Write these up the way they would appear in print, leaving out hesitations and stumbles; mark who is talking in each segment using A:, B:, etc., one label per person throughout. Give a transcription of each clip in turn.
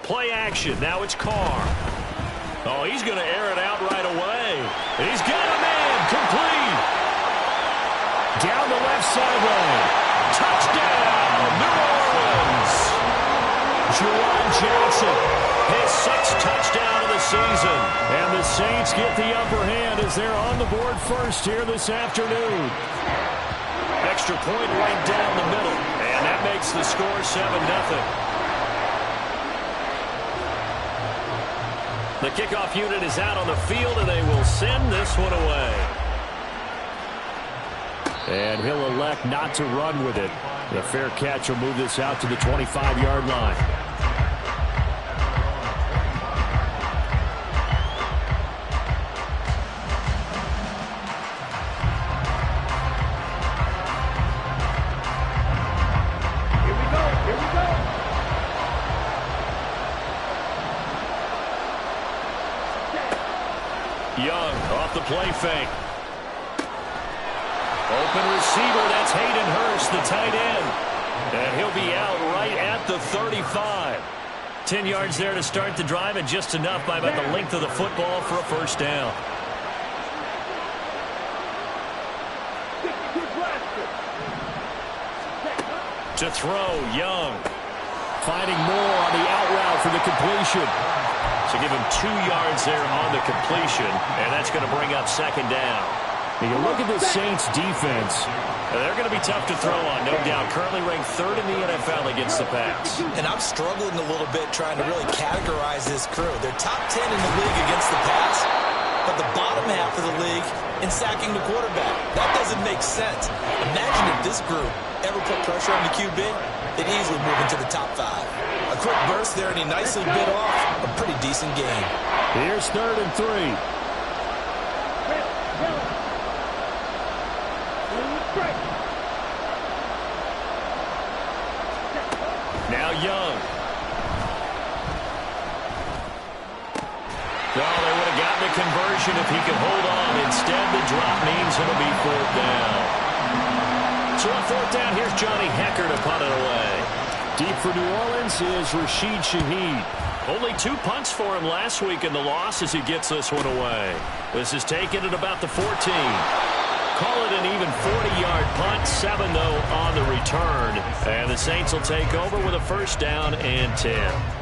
A: Play action. Now it's Carr. Oh, he's going to air it out right away. He's got a man. Complete. Down the left sideline. Touchdown, New Orleans. Juwan Johnson, his 6th touchdown of the season. And the Saints get the upper hand as they're on the board first here this afternoon. Extra point right down the middle. And that makes the score 7-0. The kickoff unit is out on the field, and they will send this one away. And he'll elect not to run with it. The fair catch will move this out to the 25-yard line. Young off the play fake. Open receiver, that's Hayden Hurst, the tight end. And he'll be out right at the 35. 10 yards there to start the drive, and just enough by about the length of the football for a first down. To throw, Young. Finding more on the out route for the completion. So give him 2 yards there on the completion, and that's going to bring up second down. And you look at the Saints defense, they're going to be tough to throw on, no doubt. Currently ranked 3rd in the NFL against the pass.
B: And I'm struggling a little bit trying to really categorize this crew. They're top 10 in the league against the pass, but the bottom half of the league in sacking the quarterback. That doesn't make sense. Imagine if this group ever put pressure on the QB, they'd easily move into the top 5. A quick burst there, and he nicely bit off a pretty decent game.
A: Here's 3rd and 3. Now Young. Well, they would have gotten a conversion if he could hold on. Instead, the drop means it'll be 4th down. So on 4th down, here's Johnny Hecker to punt it away. Deep for New Orleans is Rashid Shaheed. Only 2 punts for him last week in the loss as he gets this one away. This is taken at about the 14. Call it an even 40-yard punt. 7, though, on the return. And the Saints will take over with a first down and 10.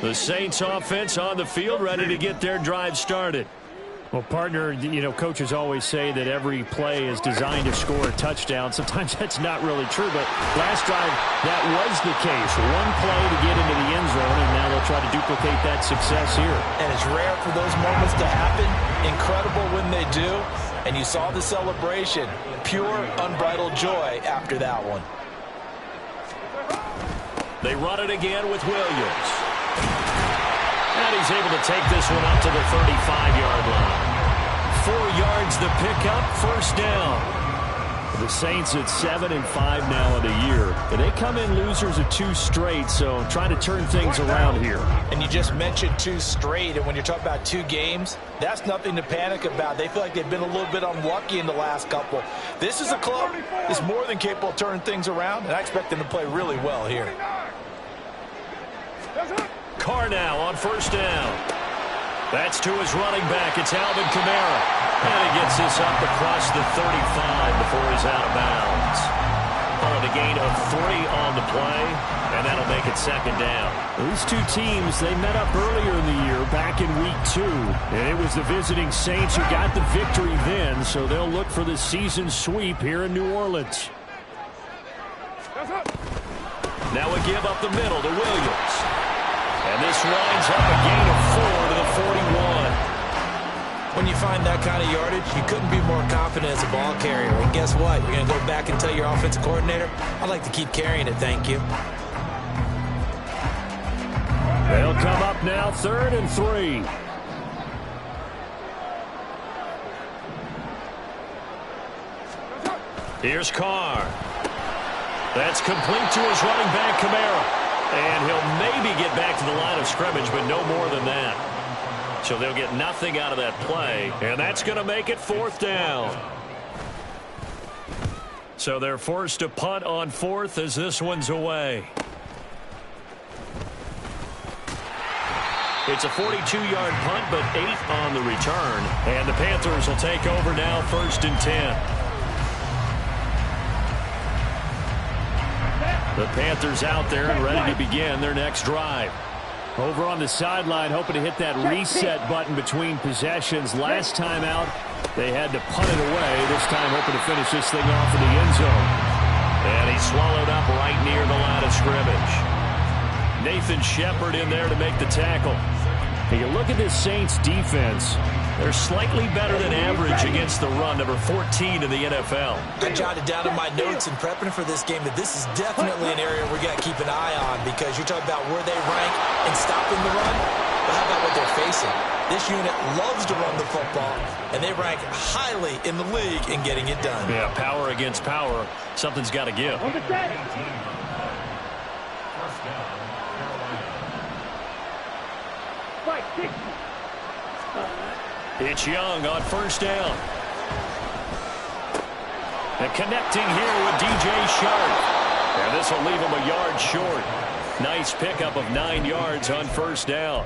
A: The Saints offense on the field, ready to get their drive started. Well, partner, you know, coaches always say that every play is designed to score a touchdown. Sometimes that's not really true, but last drive, that was the case. One play to get into the end zone, and now they'll try to duplicate that success here.
B: And it's rare for those moments to happen. Incredible when they do. And you saw the celebration. Pure, unbridled joy after that one.
A: They run it again with Williams. And he's able to take this one up to the 35-yard line. 4 yards the pickup, first down. The Saints at 7-5 now in the year. And they come in losers of 2 straight, so trying to turn things around here.
B: And you just mentioned 2 straight, and when you're talking about 2 games, that's nothing to panic about. They feel like they've been a little bit unlucky in the last couple. This is a club that's more than capable of turning things around, and I expect them to play really well here.
A: Carr now on first down. That's to his running back. It's Alvin Kamara. And he gets this up across the 35 before he's out of bounds. Calling a gain of 3 on the play, and that'll make it second down. These 2 teams, they met up earlier in the year, back in week 2. And it was the visiting Saints who got the victory then, so they'll look for the season sweep here in New Orleans. Now a give up the middle to Williams. And this winds up a gain of 4 to the 41.
B: When you find that kind of yardage, you couldn't be more confident as a ball carrier. And guess what? You're going to go back and tell your offensive coordinator, I'd like to keep carrying it, thank you.
A: They'll come up now, 3rd and 3. Here's Carr. That's complete to his running back, Kamara. And he'll maybe get back to the line of scrimmage, but no more than that. So they'll get nothing out of that play, and that's going to make it 4th down. So they're forced to punt on 4th as this one's away. It's a 42-yard punt, but 8 on the return. And the Panthers will take over now, 1st and 10. The Panthers out there and ready to begin their next drive. Over on the sideline, hoping to hit that reset button between possessions. Last time out, they had to punt it away. This time, hoping to finish this thing off in the end zone. And he's swallowed up right near the line of scrimmage. Nathan Shepard in there to make the tackle. And you look at this Saints defense, they're slightly better than average against the run, number 14 in the NFL.
B: I jotted down in my notes in prepping for this game that this is definitely an area we got to keep an eye on, because you're talking about where they rank in stopping the run. But how about what they're facing? This unit loves to run the football, and they rank highly in the league in getting it done.
A: Yeah, power against power. Something's got to give. It's Young on 1st down. And connecting here with DJ Sharp. And this will leave him a yard short. Nice pickup of 9 yards on 1st down.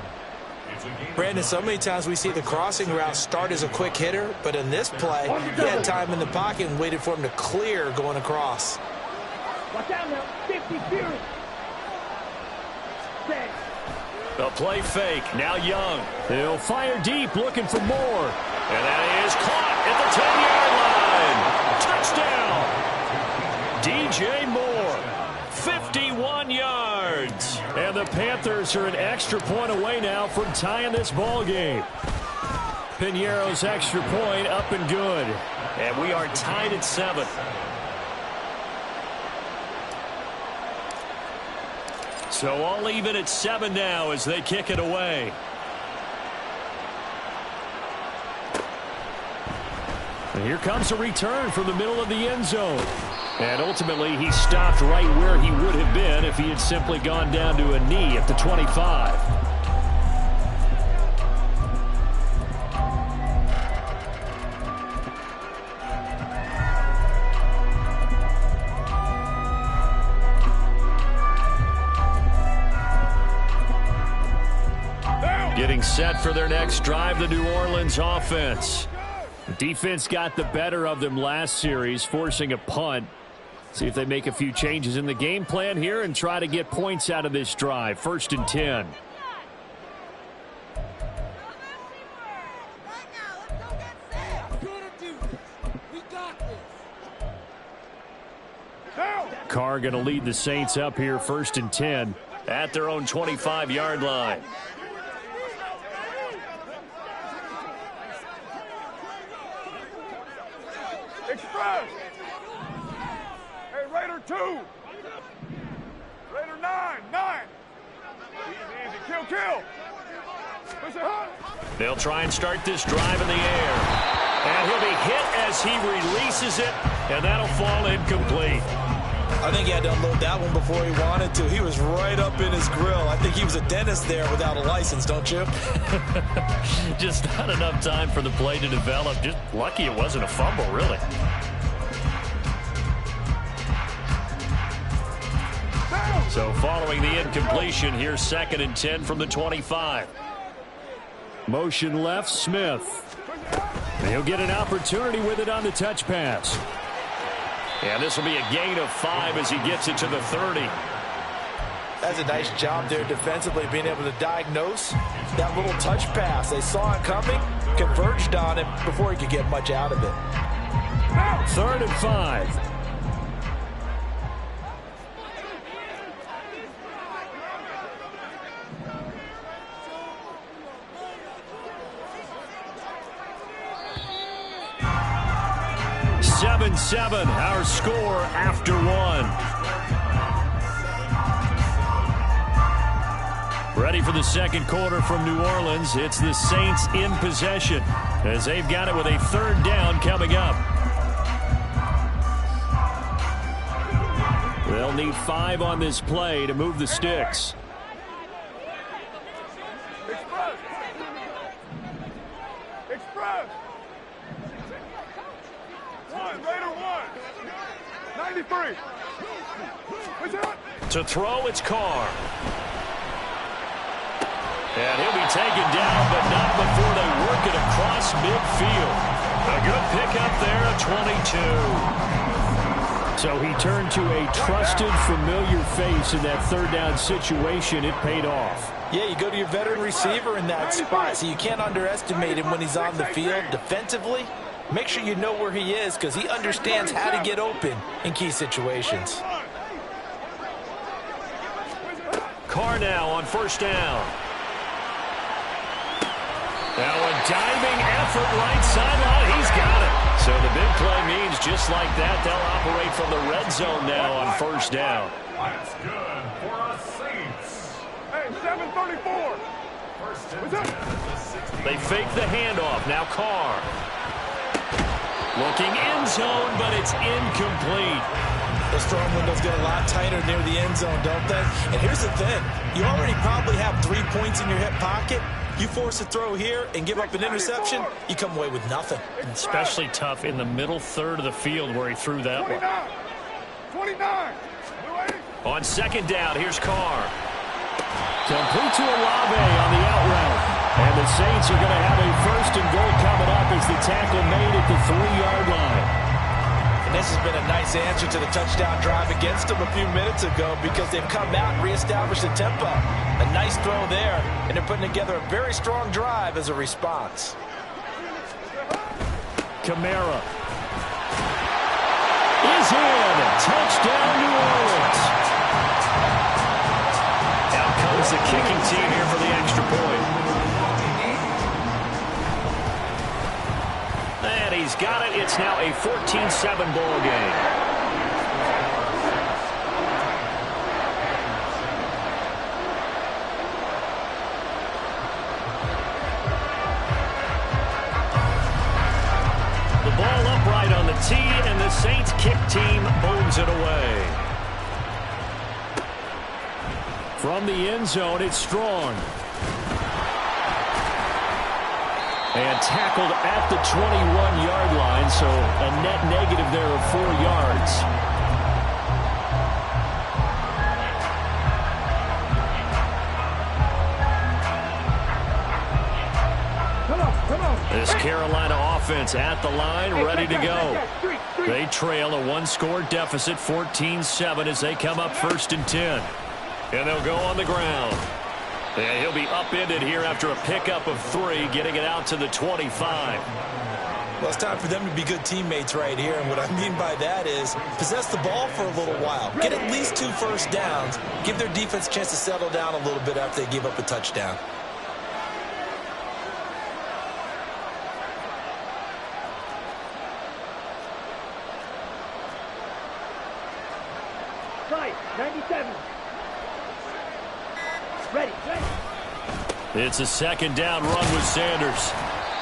B: Brandon, so many times we see the crossing route start as a quick hitter, but in this play, he had time in the pocket and waited for him to clear going across.
C: Watch out now. 50 feet.
A: A play fake. Now Young. He'll fire deep, looking for more. And that is caught at the 10-yard line. Touchdown. DJ Moore. 51 yards. And the Panthers are an extra point away now from tying this ball game. Piñeiro's extra point up and good. And we are tied at 7. So all even at 7 now as they kick it away. And here comes a return from the middle of the end zone. And ultimately he stopped right where he would have been if he had simply gone down to a knee at the 25. Getting set for their next drive, the New Orleans offense. The defense got the better of them last series, forcing a punt. See if they make a few changes in the game plan here and try to get points out of this drive. 1st and 10. Carr going to lead the Saints up here, 1st and 10 at their own 25-yard line.
C: Express. Hey, Raider 2. Raider 9. Easy. Kill. Push it hard.
A: They'll try and start this drive in the air. And he'll be hit as he releases it, and that'll fall incomplete.
B: I think he had to unload that one before he wanted to. He was right up in his grill. I think he was a dentist there without a license, don't you?
A: Just not enough time for the play to develop. Just lucky it wasn't a fumble, really. So following the incompletion, here's 2nd and 10 from the 25. Motion left, Smith. And he'll get an opportunity with it on the touch pass. And this will be a gain of 5 as he gets it to the 30.
B: That's a nice job there defensively, being able to diagnose that little touch pass. They saw it coming, converged on it before he could get much out of it.
A: 3rd and 5. Seven, our score after 1. Ready for the second quarter from New Orleans. It's the Saints in possession as they've got it with a 3rd down coming up. They'll need 5 on this play to move the sticks.
C: Express. Raider 1. 93.
A: To throw, it's Carr. And he'll be taken down, but not before they work it across midfield. A good pickup there, a 22. So he turned to a trusted, familiar face in that third down situation. It paid off.
B: Yeah, you go to your veteran receiver in that spot, so you can't underestimate him when he's on the field defensively. Make sure you know where he is because he understands how to get open in key situations.
A: Carr now on first down. Now a diving effort right sideline. He's got it. So the big play means just like that, they'll operate from the red zone now on first down.
C: That's good for us Saints. Hey, 734.
A: They fake the handoff. Now Carr. Looking end zone, but it's incomplete.
B: Those throwing windows get a lot tighter near the end zone, don't they? And here's the thing. You already probably have 3 points in your hip pocket. You force a throw here and give up an interception, you come away with nothing.
A: Especially tough in the middle third of the field where he threw that
C: 29.
A: one. On second down, here's Carr. Complete to Olave on the out route. And the Saints are going to have a first and goal coming up as the tackle made at the 3-yard line.
B: And this has been a nice answer to the touchdown drive against them a few minutes ago because they've come out and reestablished the tempo. A nice throw there, and they're putting together a very strong drive as a response.
A: Kamara is in. Touchdown, New Orleans. Out comes the kicking team here for the extra point. And he's got it. It's now a 14-7 ball game. The ball upright on the tee, and the Saints kick team bowls it away. From the end zone, it's Strong. And tackled at the 21-yard line, so a net negative there of 4 yards.
C: Come on.
A: This Carolina offense at the line, ready to go. They trail a 1-score deficit, 14-7, as they come up first and 10. And they'll go on the ground. And he'll be upended here after a pickup of 3, getting it out to the 25.
B: Well, it's time for them to be good teammates right here, and what I mean by that is possess the ball for a little while. Get at least 2 first downs. Give their defense a chance to settle down a little bit after they give up a touchdown.
C: Right, 97. Ready.
A: It's a second down run with Sanders.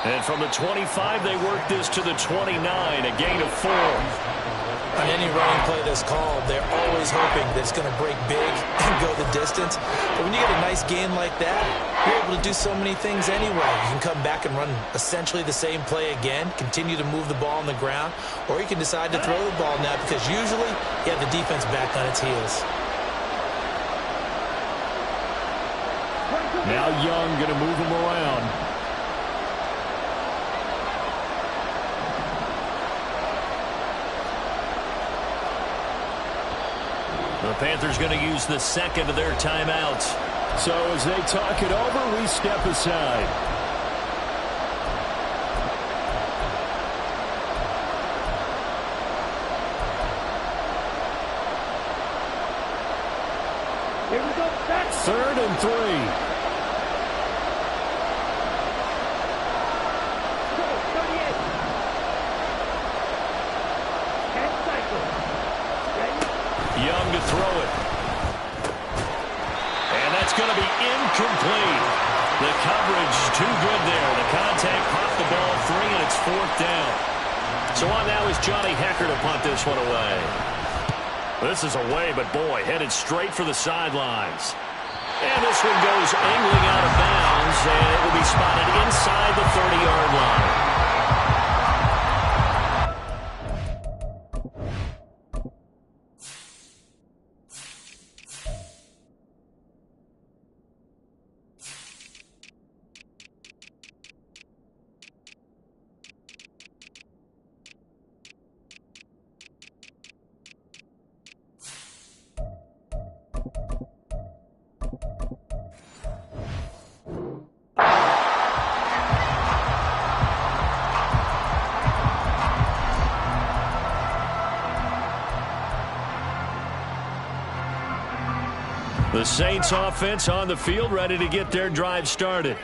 A: And from the 25, they work this to the 29, a gain of 4.
B: On any running play that's called, they're always hoping that it's going to break big and go the distance. But when you get a nice gain like that, you're able to do so many things anyway. You can come back and run essentially the same play again, continue to move the ball on the ground, or you can decide to throw the ball now because usually you have the defense back on its heels.
A: Now Young going to move him around. The Panthers going to use the second of their timeouts. So as they talk it over, we step aside.
C: Here we go. That's
A: 3rd and 3. Young to throw it. And that's going to be incomplete. The coverage too good there. The contact popped the ball free, and it's 4th down. So on now is Johnny Hecker to punt this one away. This is away, but boy, headed straight for the sidelines. And this one goes angling out of bounds, and it will be spotted inside the 30-yard line. The Saints offense on the field, ready to get their drive started.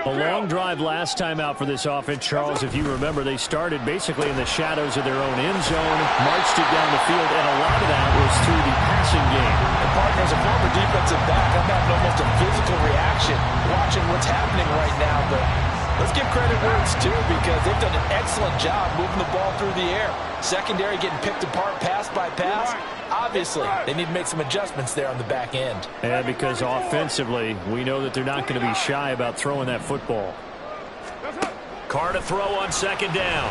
A: A long drive last time out for this offense, Charles. If you remember, they started basically in the shadows of their own end zone, marched it down the field, and a lot of that was through the passing game.
B: And partner, as a former defensive back, I'm having almost a physical reaction watching what's happening right now. But let's give credit where it's due, because they've done an excellent job moving the ball through the air. Secondary getting picked apart pass by pass. Obviously, they need to make some adjustments there on the back end.
A: And because offensively, we know that they're not going to be shy about throwing that football. Carr to throw on second down.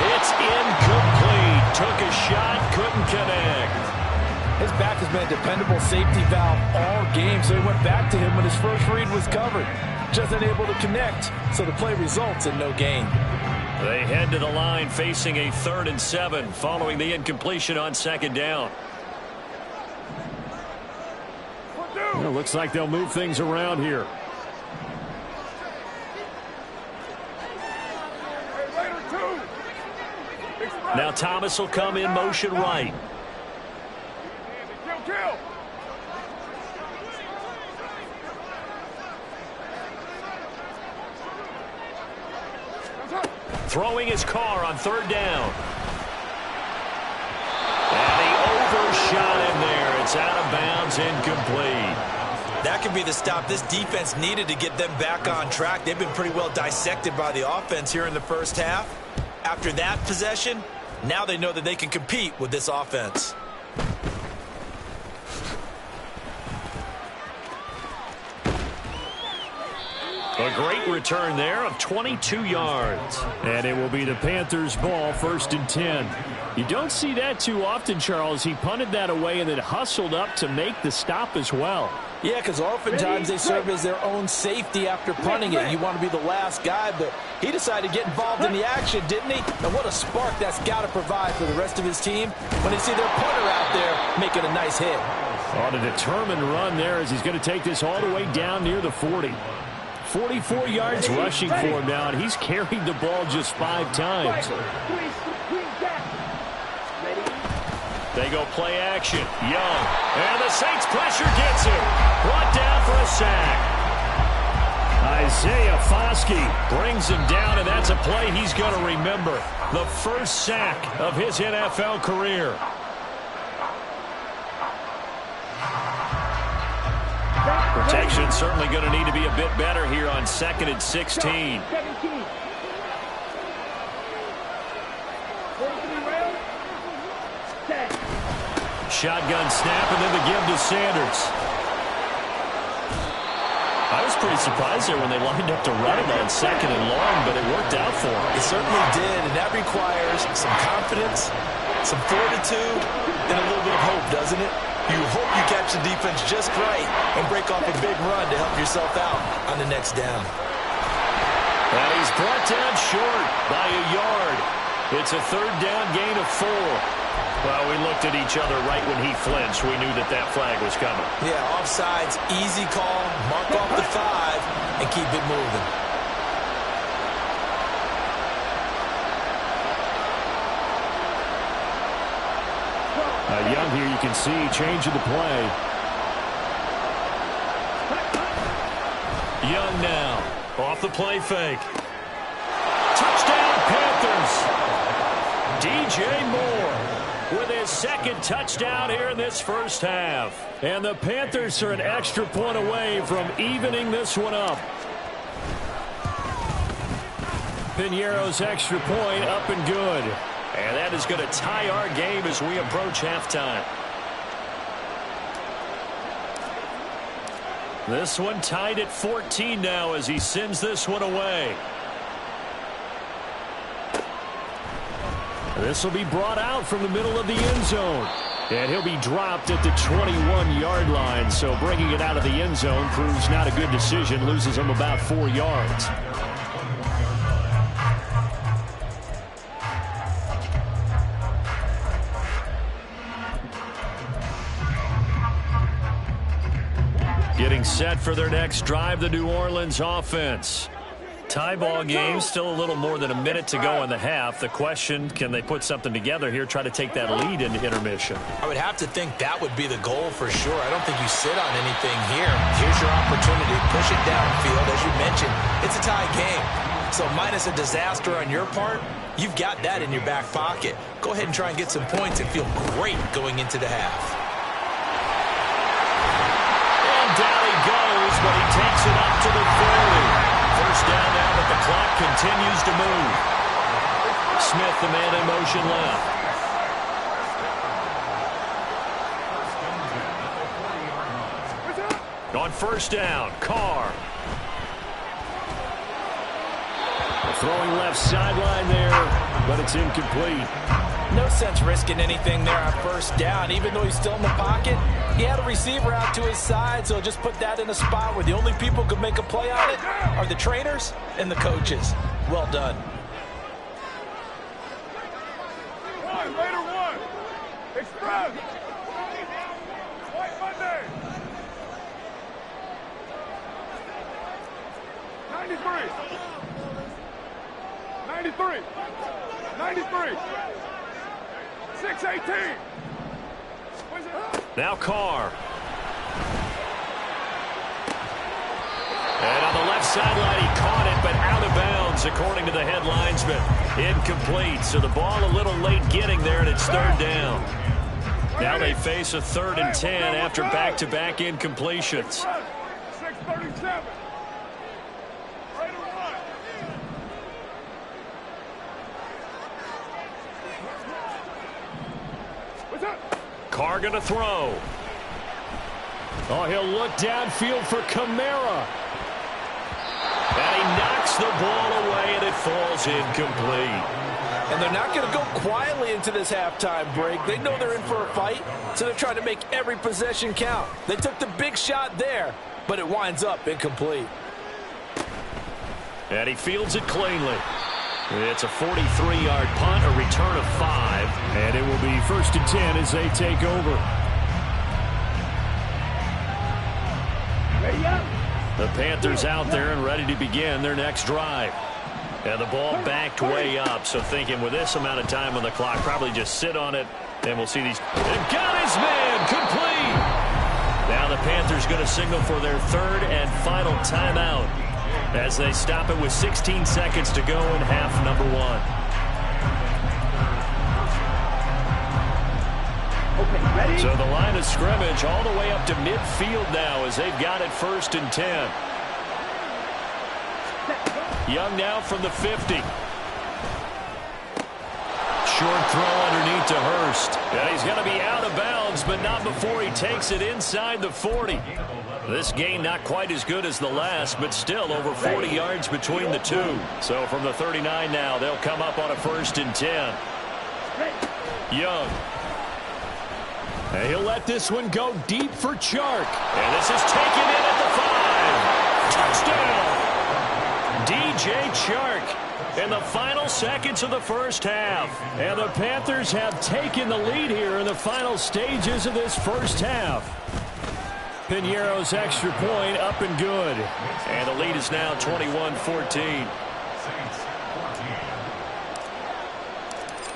A: It's incomplete. Took a shot, couldn't connect.
B: His back has been a dependable safety valve all game, so he went back to him when his first read was covered. Just unable to connect, so the play results in no gain.
A: They head to the line facing a 3rd and 7 following the incompletion on second down. Well, looks like they'll move things around here. Now Thomas will come in motion right. Throwing his Carr on 3rd down. And he overshot him there. It's out of bounds, incomplete.
B: That could be the stop this defense needed to get them back on track. They've been pretty well dissected by the offense here in the first half. After that possession, now they know that they can compete with this offense.
A: A great return there of 22 yards. And it will be the Panthers' ball, 1st and 10. You don't see that too often, Charles. He punted that away and then hustled up to make the stop as well.
B: Yeah, because oftentimes they serve as their own safety after punting it. You want to be the last guy, but he decided to get involved in the action, didn't he? And what a spark that's got to provide for the rest of his team when they see their punter out there making a nice hit.
A: On a determined run there as he's going to take this all the way down near the 40. 44 yards rushing for him now, and he's carried the ball just 5 times. They go play action. Young. And the Saints pressure gets him. Brought down for a sack. Isaiah Foskey brings him down, and that's a play he's going to remember. The first sack of his NFL career. Protection certainly going to need to be a bit better here on 2nd and 16. Shotgun snap and then the give to Sanders. I was pretty surprised there when they lined up to run it on 2nd and long, but it worked out for him.
B: It certainly did, and that requires some confidence, some fortitude, and a little bit of hope, doesn't it? You hope you catch the defense just right and break off a big run to help yourself out on the next down.
A: And he's brought down short by a yard. It's a 3rd down gain of 4. Well, we looked at each other right when he flinched. We knew that that flag was coming.
B: Yeah, offsides, easy call, mark off the 5, and keep it moving.
A: Young here, you can see, changing the play. Young now, off the play fake. Touchdown, Panthers! DJ Moore with his 2nd touchdown here in this first half. And the Panthers are an extra point away from evening this one up. Piñeiro's extra point up and good. And that is going to tie our game as we approach halftime. This one tied at 14 now as he sends this one away. This will be brought out from the middle of the end zone. And he'll be dropped at the 21-yard line. So bringing it out of the end zone proves not a good decision. Loses him about 4 yards. Getting set for their next drive, the New Orleans offense. Tie ball game, still a little more than a minute to go in the half. The question, can they put something together here, try to take that lead into intermission?
B: I would have to think that would be the goal for sure. I don't think you sit on anything here. Here's your opportunity. Push it downfield. As you mentioned, it's a tie game. So minus a disaster on your part, you've got that in your back pocket. Go ahead and try and get some points and feel great going into the half.
A: And down he goes, but he takes it up to the 40. First down now, but the clock continues to move. Smith, the man in motion left. On first down, Carr. Throwing left sideline there, but it's incomplete.
D: No sense risking anything there on first down. Even though he's still in the pocket, he had a receiver out to his side, so just put that in a spot where the only people who can make a play on it are the trainers and the coaches. Well done.
C: Raider one. Express. White Monday. 93. 93. 618.
A: Now Carr. And on the left sideline, he caught it, but out of bounds, according to the head linesman. Incomplete, so the ball a little late getting there, and it's third down. Now they face a 3rd and 10 after back-to-back incompletions.
C: 637.
A: Carr going to throw. Oh, he'll look downfield for Kamara. And he knocks the ball away, and it falls incomplete.
D: And they're not going to go quietly into this halftime break. They know they're in for a fight, so they're trying to make every possession count. They took the big shot there, but it winds up incomplete.
A: And he fields it cleanly. It's a 43-yard punt, a return of 5, and it will be 1st and 10 as they take over. The Panthers out there and ready to begin their next drive. And the ball backed way up, so thinking with this amount of time on the clock, probably just sit on it, and we'll see these. They've got his man, complete! Now the Panthers going to signal for their 3rd and final timeout, as they stop it with 16 seconds to go in half number 1.
C: Okay, ready?
A: So the line of scrimmage all the way up to midfield now as they've got it 1st and 10. Young now from the 50. Short throw underneath to Hurst. And he's going to be out of bounds, but not before he takes it inside the 40. This gain not quite as good as the last, but still over 40 yards between the two. So from the 39 now, they'll come up on a 1st and 10. Young. And he'll let this one go deep for Chark. And this is taken in at the 5. Touchdown! DJ Chark in the final seconds of the first half. And the Panthers have taken the lead here in the final stages of this first half. Piñeiro's extra point up and good. And the lead is now 21-14.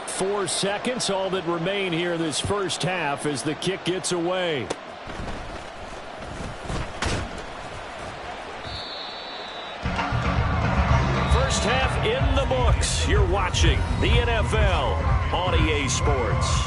A: 4 seconds, all that remain here this first half as the kick gets away. First half in the books. You're watching the NFL on EA Sports.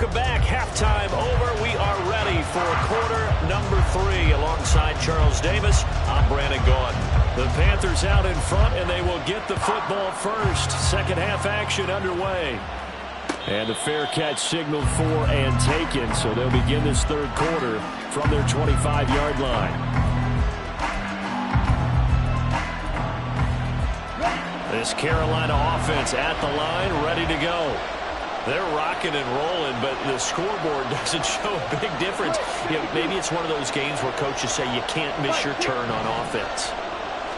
A: Welcome back. Halftime over. We are ready for quarter number 3. Alongside Charles Davis, I'm Brandon Gaudin. The Panthers out in front, and they will get the football first. Second half action underway. And the fair catch signaled for and taken, so they'll begin this third quarter from their 25-yard line. This Carolina offense at the line, ready to go. They're rocking and rolling, but the scoreboard doesn't show a big difference. You know, maybe it's one of those games where coaches say you can't miss your turn on offense.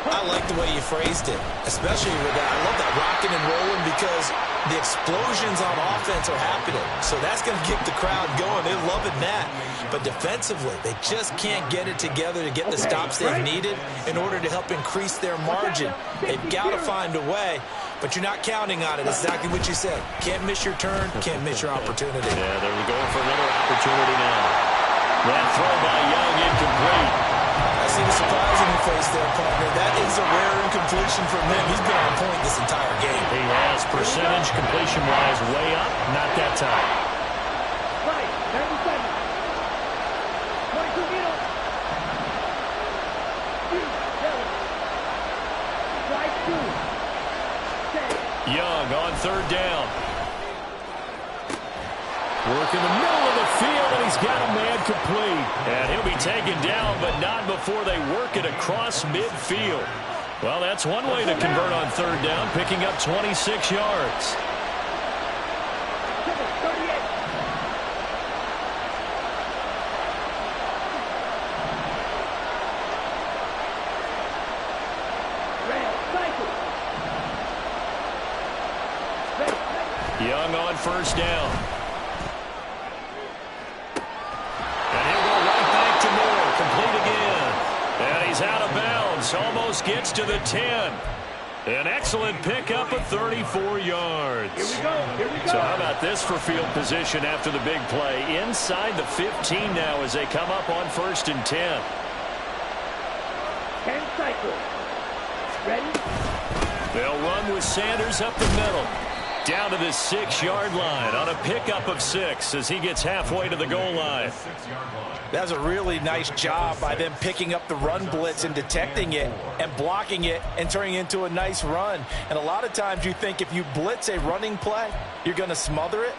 B: I like the way you phrased it, especially with that. I love that rocking and rolling because the explosions on offense are happening. So that's going to get the crowd going. They're loving that. But defensively, they just can't get it together to get the stops they've needed in order to help increase their margin. They've got to find a way, but you're not counting on it. Exactly what you said. Can't miss your turn, can't miss your opportunity.
A: Yeah, they're going for another opportunity now. That throw by Young incomplete.
B: I see the surprise in your face there, partner. That is a rare incompletion from him. He's been on point this entire game.
A: He has. Percentage completion-wise way up. Not that time.
E: Right, 37. 22 meters. Strike 2.
A: Young on third down. Work in the middle of the field, and he's got a man complete. And he'll be taken down, but not before they work it across midfield. Well, that's one way to convert on third down, picking up 26 yards. Young on first down. Complete again. And he's out of bounds. Almost gets to the 10. An excellent pickup of 34 yards.
E: Here we go. Here we go.
A: So how about this for field position after the big play? Inside the 15 now as they come up on 1st and 10.
E: 10 cycles. Ready?
A: They'll run with Sanders up the middle. Down to the 6-yard line on a pickup of 6 as he gets halfway to the goal line.
D: That's a really nice job by them picking up the run blitz and detecting it and blocking it and turning it into a nice run. And a lot of times you think if you blitz a running play, you're going to smother it.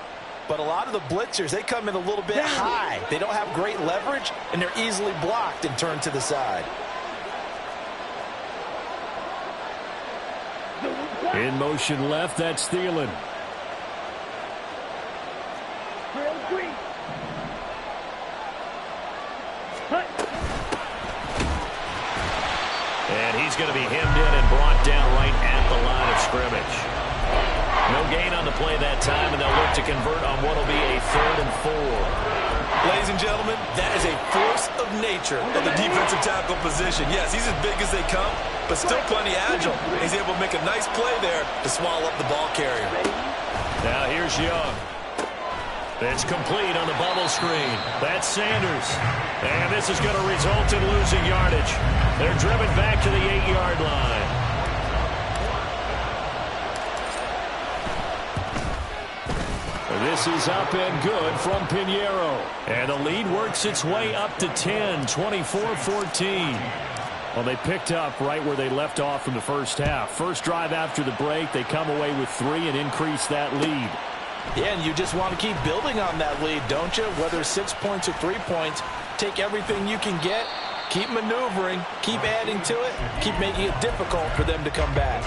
D: But a lot of the blitzers, they come in a little bit high. They don't have great leverage, and they're easily blocked and turned to the side.
A: In motion left, that's Thielen. And he's going to be hemmed in and brought down right at the line of scrimmage. No gain on the play that time, and they'll look to convert on what will be a 3rd and 4.
B: Ladies and gentlemen, that is a force of nature at the defensive tackle position. Yes, he's as big as they come, but still plenty agile. He's able to make a nice play there to swallow up the ball carrier.
A: Now here's Young. It's complete on the bubble screen. That's Sanders. And this is going to result in losing yardage. They're driven back to the 8-yard line. This is up and good from Pinheiro. And the lead works its way up to 10, 24-14. Well, they picked up right where they left off in the first half. First drive after the break, they come away with 3 and increase that lead.
D: Yeah, and you just want to keep building on that lead, don't you? Whether 6 points or 3 points, take everything you can get, keep maneuvering, keep adding to it, keep making it difficult for them to come back.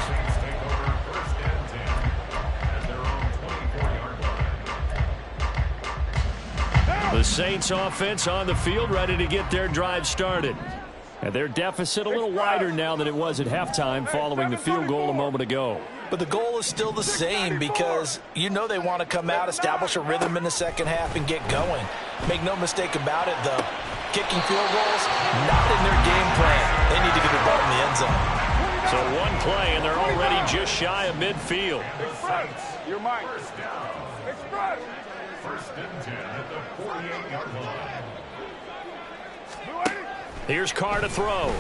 A: The Saints offense on the field ready to get their drive started. And their deficit a little wider now than it was at halftime following the field goal a moment ago.
D: But the goal is still the same because you know they want to come out, establish a rhythm in the second half, and get going. Make no mistake about it, though. Kicking field goals, not in their game plan. They need to get the ball in the end zone.
A: So one play, and they're already just shy of midfield.
C: Your mind. Express. 1st and 10 at the 48-yard line.
A: Here's Carr to throw.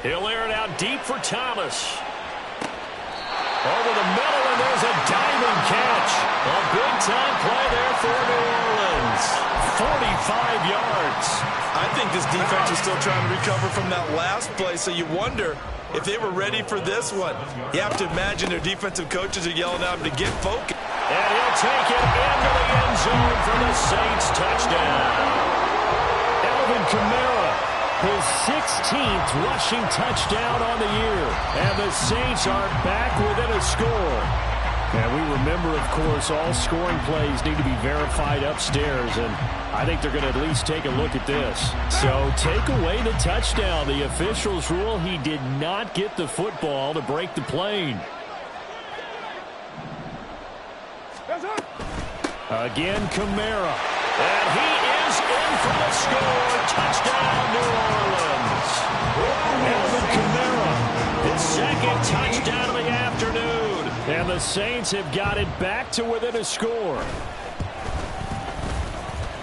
A: He'll air it out deep for Thomas. Over the middle, and there's a diving catch. A big-time play there for New Orleans. 45 yards.
B: I think this defense is still trying to recover from that last play, so you wonder if they were ready for this one. You have to imagine their defensive coaches are yelling at them to get focused.
A: And he'll take it into the end zone for the Saints touchdown. Alvin Kamara, his 16th rushing touchdown on the year. And the Saints are back within a score. And we remember, of course, all scoring plays need to be verified upstairs. And I think they're going to at least take a look at this. So take away the touchdown. The officials rule he did not get the football to break the plane. Again, Kamara. And he is in for the score. Touchdown, New Orleans. Alvin Kamara, his second touchdown of the afternoon. And the Saints have got it back to within a score.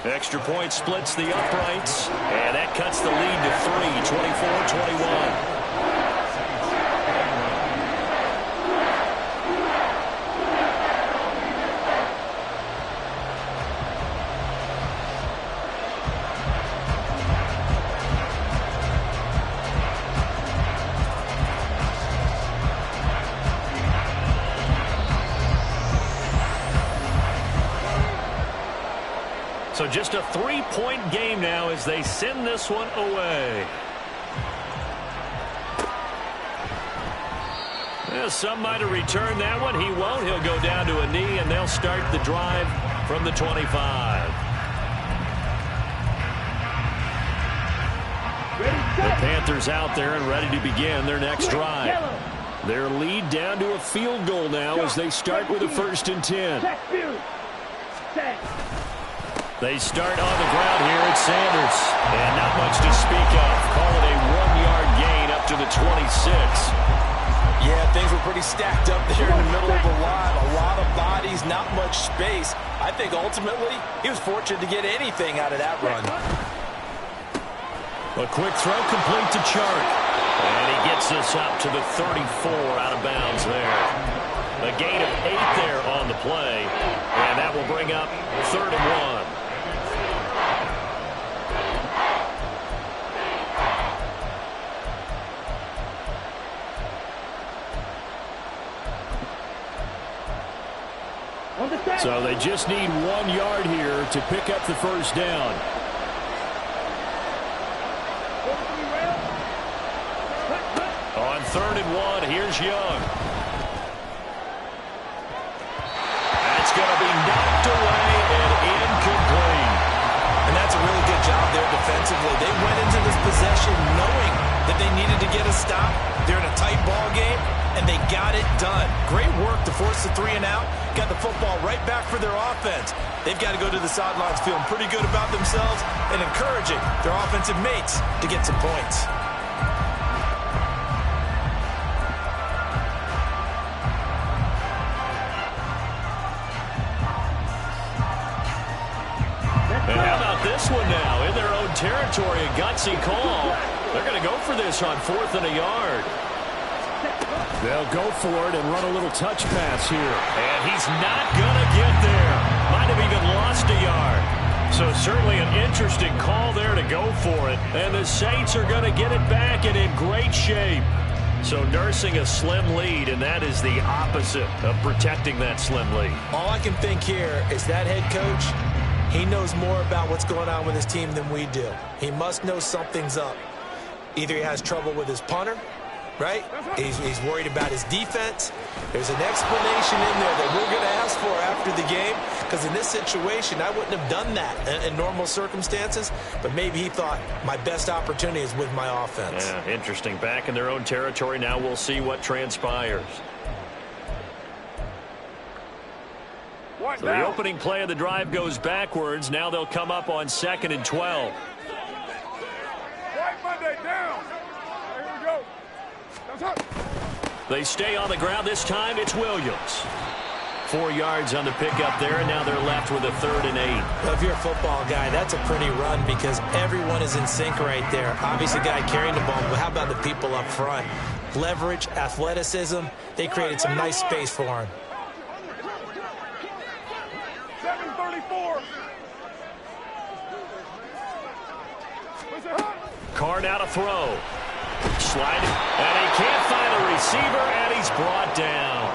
A: Extra point splits the uprights. And that cuts the lead to 3, 24-21. So just a 3-point game now as they send this one away. Well, some might have returned that one. He won't. He'll go down to a knee, and they'll start the drive from the 25. The Panthers out there and ready to begin their next drive. Their lead down to a field goal now as they start with a 1st and 10. They start on the ground here at Sanders. And not much to speak of. Call it a 1-yard gain up to the 26.
D: Yeah, things were pretty stacked up there in the middle of the line. A lot of bodies, not much space. I think ultimately he was fortunate to get anything out of that run.
A: A quick throw complete to Chark. And he gets this up to the 34 out of bounds there. A gain of 8 there on the play. And that will bring up 3rd and 1. So they just need 1 yard here to pick up the 1st down. On 3rd and 1, here's Young. That's going to be knocked away and incomplete.
B: And that's a really good job there defensively. They went into this possession knowing that they needed to get a stop. They're in a tight ball game, and they got it done. Great work to force the 3 and out. Got the football right back for their offense. They've got to go to the sidelines feeling pretty good about themselves and encouraging their offensive mates to get some points.
A: And how about this one now? In their own territory, a gutsy call. They're going to go for this on 4th and a yard. They'll go for it and run a little touch pass here. And he's not going to get there. Might have even lost a yard. So certainly an interesting call there to go for it. And the Saints are going to get it back and in great shape. So nursing a slim lead, and that is the opposite of protecting that slim lead.
B: All I can think here is that head coach, he knows more about what's going on with his team than we do. He must know something's up. Either he has trouble with his punter, right? He's worried about his defense. There's an explanation in there that we're going to ask for after the game, because in this situation, I wouldn't have done that in normal circumstances, but maybe he thought my best opportunity is with my offense.
A: Yeah, interesting. Back in their own territory. Now we'll see what transpires. So the opening play of the drive goes backwards. Now they'll come up on 2nd and 12.
C: White Monday down. Here we go.
A: They stay on the ground. This time it's Williams. 4 yards on the pickup there, and now they're left with a 3rd and 8.
B: Well, if you're a football guy, that's a pretty run because everyone is in sync right there. Obviously, the guy carrying the ball, but how about the people up front? Leverage, athleticism, they created some nice space for him.
C: 7:34.
A: Carr now to throw. Sliding, and he can't find a receiver, and he's brought down.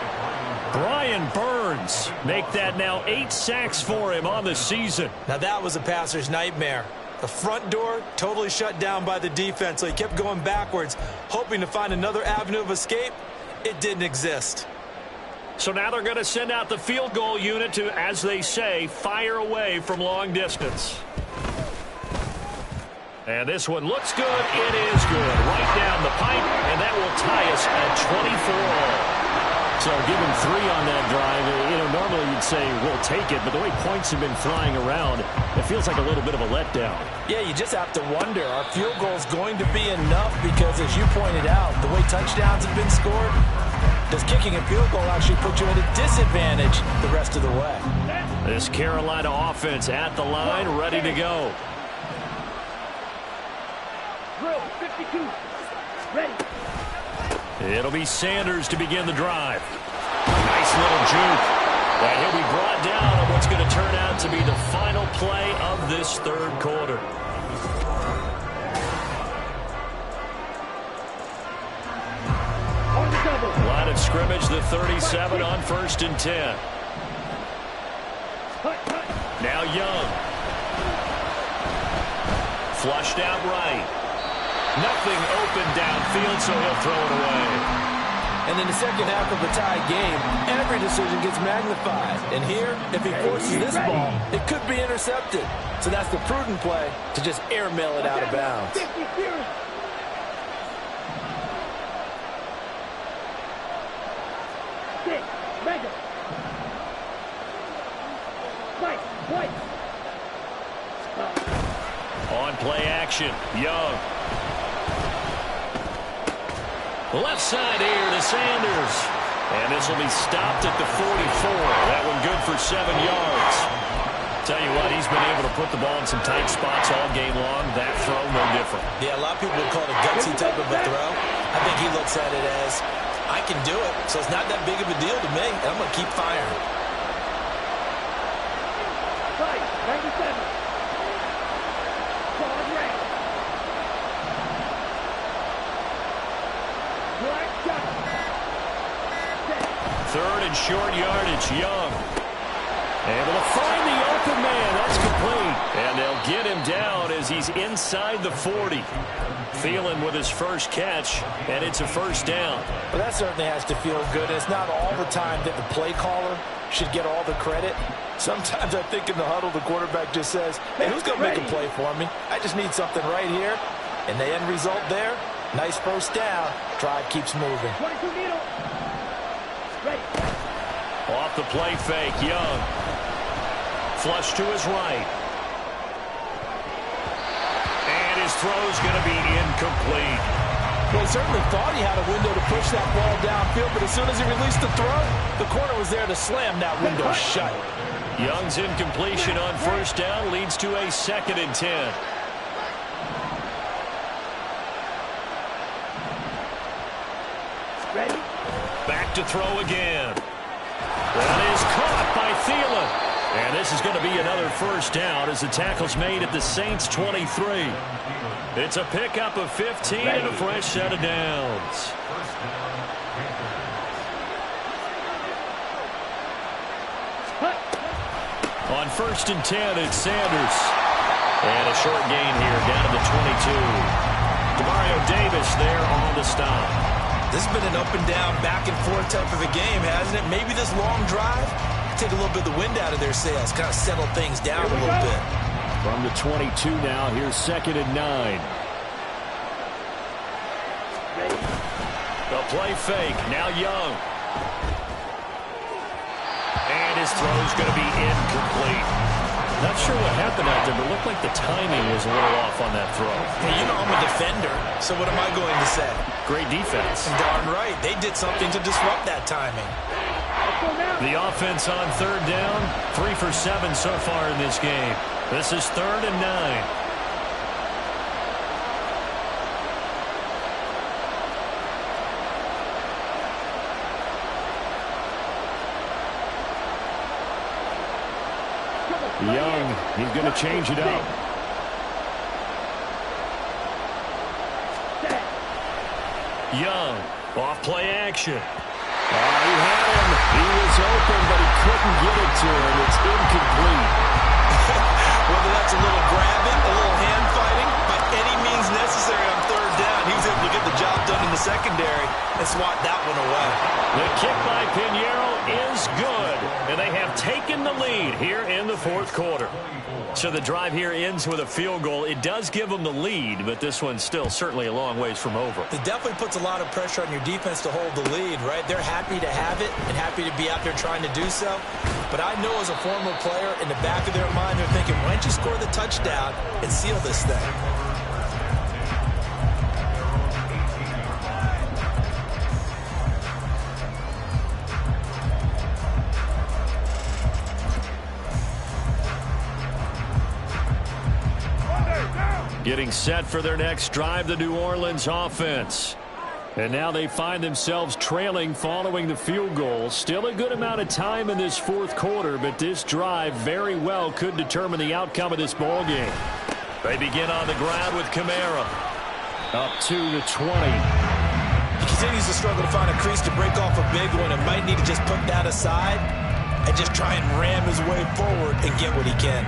A: Brian Burns make that now 8 sacks for him on the season.
B: Now that was a passer's nightmare. The front door totally shut down by the defense, so he kept going backwards, hoping to find another avenue of escape. It didn't exist.
A: So now they're going to send out the field goal unit to, as they say, fire away from long distance. And this one looks good. It is good. Right down the pipe, and that will tie us at 24.
F: So give him 3 on that drive. Normally you'd say we'll take it, but the way points have been flying around, it feels like a little bit of a letdown.
D: Yeah, you just have to wonder, are field goals going to be enough? Because as you pointed out, the way touchdowns have been scored, does kicking a field goal actually put you at a disadvantage the rest of the way?
A: This Carolina offense at the line, ready to go.
E: Drill, 52. Ready.
A: It'll be Sanders to begin the drive. Nice little juke. And he'll be brought down on what's going to turn out to be the final play of this third quarter.
E: On the double.
A: Line of scrimmage, the 37 on 1st and 10. Now Young. Flushed out right. Nothing open downfield, so he'll throw it away.
D: And in the second half of a tie game, every decision gets magnified. And here, if he forces this ball, it could be intercepted. So that's the prudent play to just airmail it out of bounds.
E: 50 series. Six, mega. Mike, white.
A: On play action, Young. Left side here to Sanders. And this will be stopped at the 44. That one good for 7 yards. Tell you what, he's been able to put the ball in some tight spots all game long. That throw, no different.
B: Yeah, a lot of people would call it a gutsy type of a throw. I think he looks at it as, I can do it, so it's not that big of a deal to me, and I'm going to keep firing.
E: Right, 97. Quad red. Black shot.
A: Third and short yardage, Young. Able to find the open man. That's complete. And they'll get him down as he's inside the 40. Thielen with his first catch, and it's a first down.
D: Well, that certainly has to feel good. It's not all the time that the play caller should get all the credit. Sometimes I think in the huddle, the quarterback just says, hey, who's going to make a play for me? I just need something right here. And the end result there, nice first down. Drive keeps moving.
E: 22 needle. Ready.
A: Off the play fake, Young. Flush to his right. And his throw's going to be incomplete.
D: Well, he certainly thought he had a window to push that ball downfield, but as soon as he released the throw, the corner was there to slam that window shut.
A: Young's incompletion on first down leads to a 2nd and 10.
E: Ready.
A: Back to throw again. That is caught by Thielen. And this is going to be another first down as the tackle's made at the Saints 23. It's a pickup of 15 and a fresh set of downs. On 1st and 10, it's Sanders. And a short gain here down to the 22. Demario Davis there on the stop.
B: This has been an up and down, back and forth type of a game, hasn't it? Maybe this long drive, take a little bit of the wind out of their sails, kind of settle things down a little bit.
F: From the 22 now, here's 2nd and 9.
A: The play fake, now Young. And his throw's going to be incomplete.
F: Not sure what happened out there, but it looked like the timing was a little off on that throw.
B: Hey, you know I'm a defender, so what am I going to say?
F: Great defense.
B: Darn right. They did something to disrupt that timing.
A: The offense on 3rd down, 3 for 7 so far in this game. This is 3rd and 9.
F: Young, he's going to change it up.
A: Young, off play action.
F: He had him. He was open, but he couldn't get it to him. It's incomplete.
B: Whether that's a little grabbing, a little hand fighting, by any means necessary on third down, he was able to get the job done in the secondary and swat that one away.
A: The kick by Pinheiro is good, and they have taken the lead here in the fourth quarter. So the drive here ends with a field goal. It does give them the lead, but this one's still certainly a long ways from over.
B: It definitely puts a lot of pressure on your defense to hold the lead, right? They're happy to have it and happy to be out there trying to do so. But I know as a former player, in the back of their mind, they're thinking, why don't you score the touchdown and seal this thing?
A: Getting set for their next drive, the New Orleans offense. And now they find themselves trailing following the field goal. Still a good amount of time in this fourth quarter, but this drive very well could determine the outcome of this ball game. They begin on the ground with Kamara. Up to the 20.
B: He continues to struggle to find a crease to break off a big one and might need to just put that aside and just try and ram his way forward and get what he can.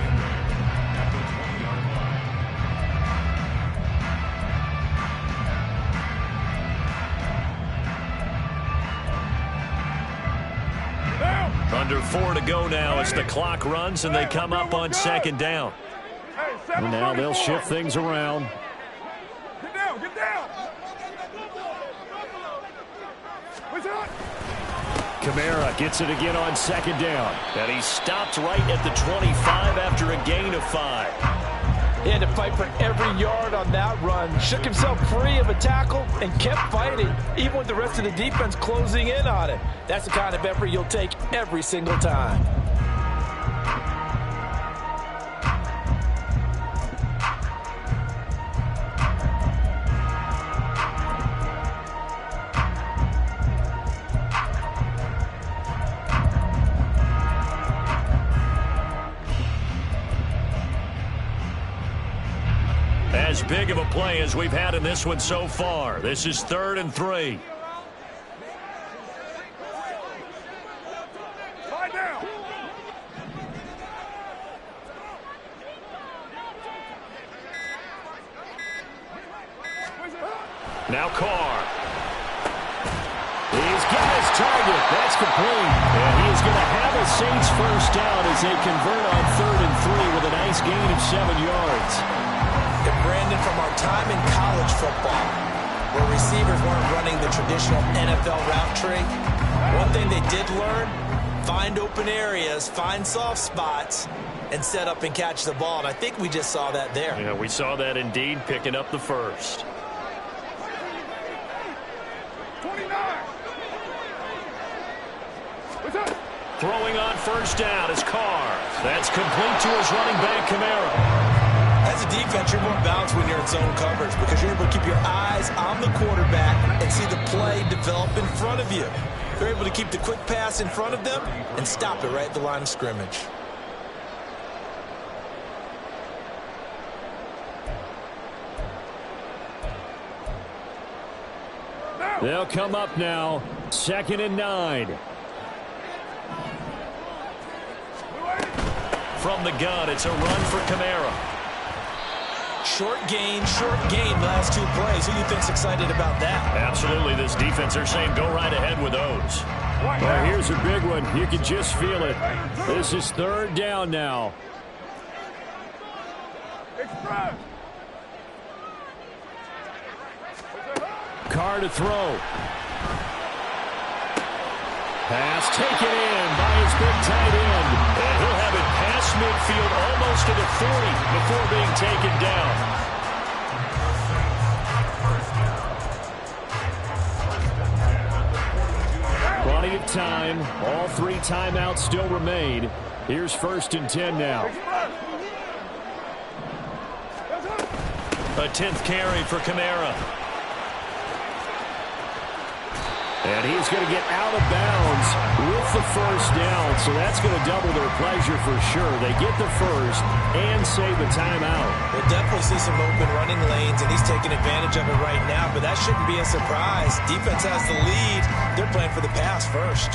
A: Under 4 to go now as the clock runs and they come up on second down.
F: And now they'll shift things around.
C: Get down, get down.
F: Kamara gets it again on second down.
A: And he stopped right at the 25 after a gain of 5.
D: He had to fight for every yard on that run. Shook himself free of a tackle and kept fighting, even with the rest of the defense closing in on it. That's the kind of effort you'll take every single time.
A: As big of a play as we've had in this one so far. This is 3rd and 3. Now Carr. He's got his target. That's complete. And he is going to have a Saints first down as they convert on 3rd and 3 with a nice gain of 7 yards.
B: And Brandon, from our time in college football, where receivers weren't running the traditional NFL route tree, one thing they did learn, find open areas, find soft spots, and set up and catch the ball. And I think we just saw that there.
A: Yeah, we saw that indeed, picking up the first.
C: 29.
A: Throwing on first down is Carr. That's complete to his running back, Kamara.
B: As a defense, you're more balanced when you're in zone coverage because you're able to keep your eyes on the quarterback and see the play develop in front of you. You're able to keep the quick pass in front of them and stop it right at the line of scrimmage.
F: They'll come up now. 2nd and 9.
A: From the gun, it's a run for Kamara.
B: Short gain, last 2 plays. Who do you think's excited about that?
A: Absolutely, this defense, they're saying go right ahead with those.
F: Well, here's a big one. You can just feel it. This is 3rd down now.
C: Express.
F: Carr to throw. Pass taken in by his big tight end.
A: And he'll have it past midfield almost to the 40 before being taken down.
F: Plenty of time. All 3 timeouts still remain. Here's 1st and 10 now.
A: A 10th carry for Kamara.
F: And he's going to get out of bounds with the first down, so that's going to double their pleasure for sure. They get the first and save a timeout.
B: We'll definitely see some open running lanes, and he's taking advantage of it right now, but that shouldn't be a surprise. Defense has the lead. They're playing for the pass first.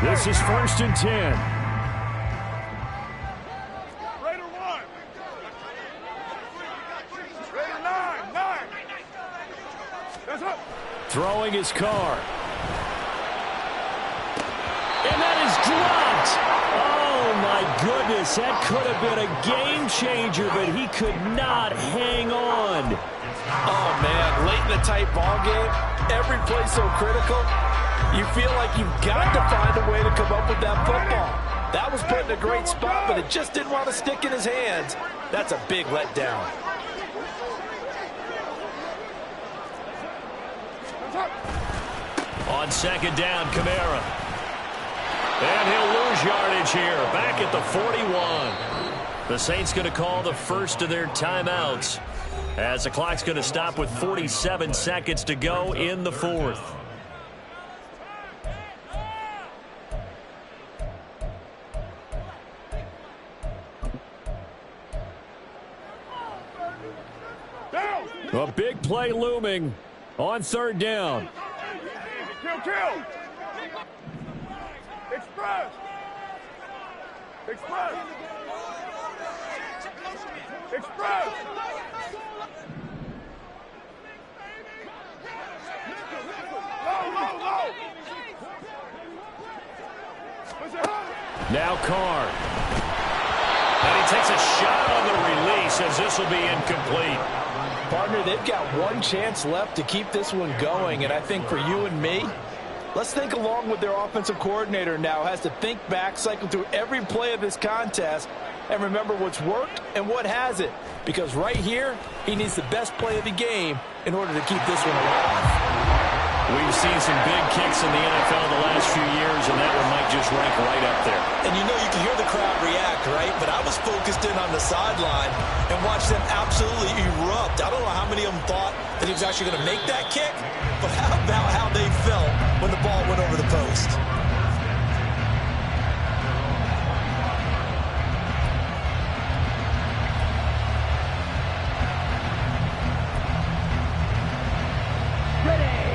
F: This is 1st and 10. Throwing his car. And that is dropped. Oh, my goodness. That could have been a game changer, but he could not hang on.
D: Oh, man. Late in a tight ball game, every play so critical, you feel like you've got to find a way to come up with that football. That was put in a great spot, but it just didn't want to stick in his hands. That's a big letdown.
A: On 2nd down, Kamara. And he'll lose yardage here, back at the 41. The Saints going to call the first of their timeouts as the clock's going to stop with 47 seconds to go in the 4th.
F: A big play looming on 3rd down.
C: Kill! Express! Low!
F: Now Carr.
A: And he takes a shot on the release as this will be incomplete.
D: Partner, they've got one chance left to keep this one going, and I think for you and me, let's think along with their offensive coordinator now. Has to think back, cycle through every play of this contest, and remember what's worked and what hasn't. Because right here, he needs the best play of the game in order to keep this one alive.
A: We've seen some big kicks in the NFL the last few years, and that one might just rank right up there.
B: And you know you can hear the crowd react, right? But I was focused in on the sideline and watched them absolutely erupt. I don't know how many of them thought that he was actually going to make that kick, but how about how they felt when the ball went over the post?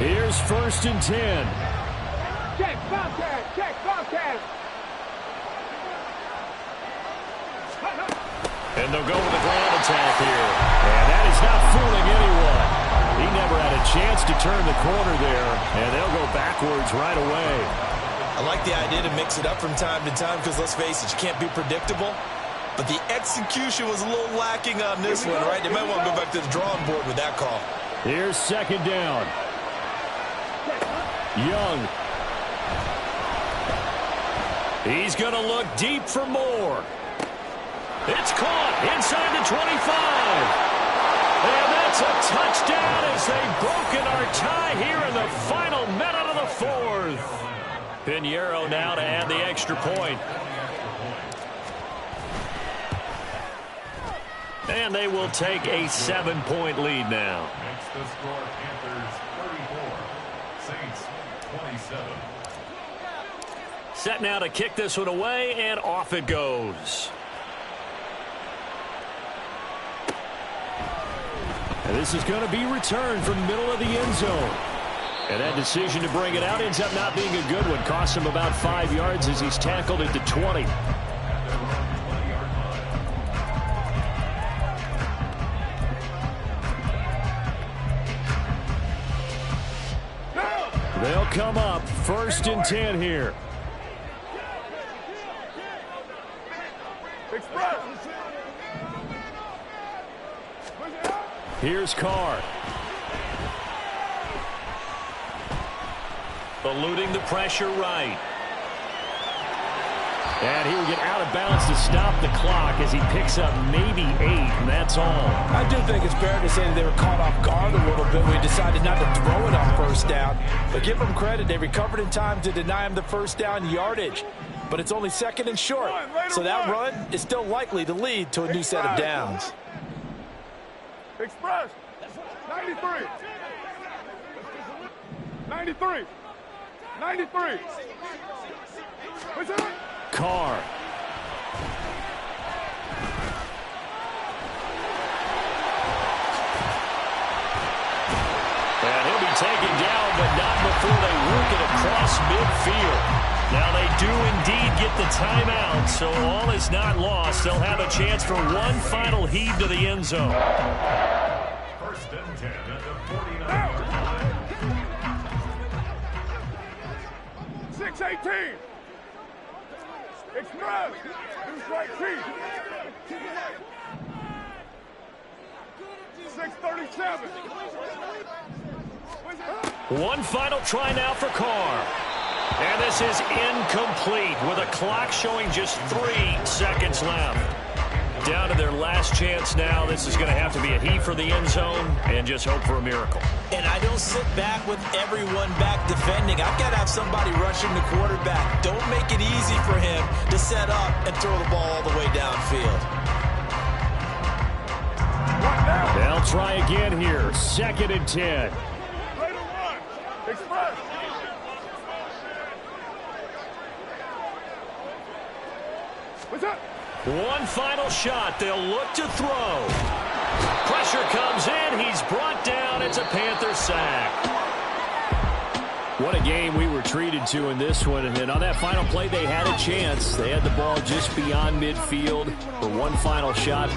F: Here's 1st and 10.
E: Check, Bobcat.
A: And they'll go with the ground attack here. And that is not fooling anyone.
F: He never had a chance to turn the corner there, and they'll go backwards right away.
B: I like the idea to mix it up from time to time because, let's face it, you can't be predictable. But the execution was a little lacking on this one, right? They might want to go back to the drawing board with that call.
F: Here's 2nd down. Young.
A: He's going to look deep for more. It's caught inside the 25. And that's a touchdown as they've broken our tie here in the final minute of the 4th. Pinheiro now to add the extra point. And they will take a 7-point lead now.
C: Makes the score Panthers 34, Saints 27.
A: Set now to kick this one away, and off it goes.
F: And this is going to be returned from the middle of the end zone. And that decision to bring it out ends up not being a good one. Costs him about 5 yards as he's tackled at the 20. They'll come up 1st and 10 here. Here's Carr.
A: Eluding the pressure right.
F: And he will get out of bounds to stop the clock as he picks up maybe 8, and that's all.
D: I do think it's fair to say that they were caught off guard a little bit. We decided not to throw it on 1st down. But give them credit. They recovered in time to deny him the 1st down yardage. But it's only 2nd and short. So that run is still likely to lead to a new set of downs.
C: Express. 93. 93. 93. What's that?
F: Carr. And he'll be taken down, but not before they work it across midfield. Now they do indeed get the timeout, so all is not lost. They'll have a chance for one final heave to the end zone.
C: First and 10 at the 49-yard line. 6-18. Express. Who's right key? 6:37.
F: One final try now for Carr. And this is incomplete with a clock showing just 3 seconds left. Down to their last chance now. This is going to have to be a heave for the end zone and just hope for a miracle.
B: And I don't sit back with everyone back defending. I've got to have somebody rushing the quarterback. Don't make it easy for him to set up and throw the ball all the way downfield.
F: They'll try again here. 2nd and 10.
C: Ready to run. Express. What's up?
F: One final shot. They'll look to throw. Pressure comes in. He's brought down. It's a Panther sack. What a game we were treated to in this one. And then on that final play, they had a chance. They had the ball just beyond midfield for one final shot.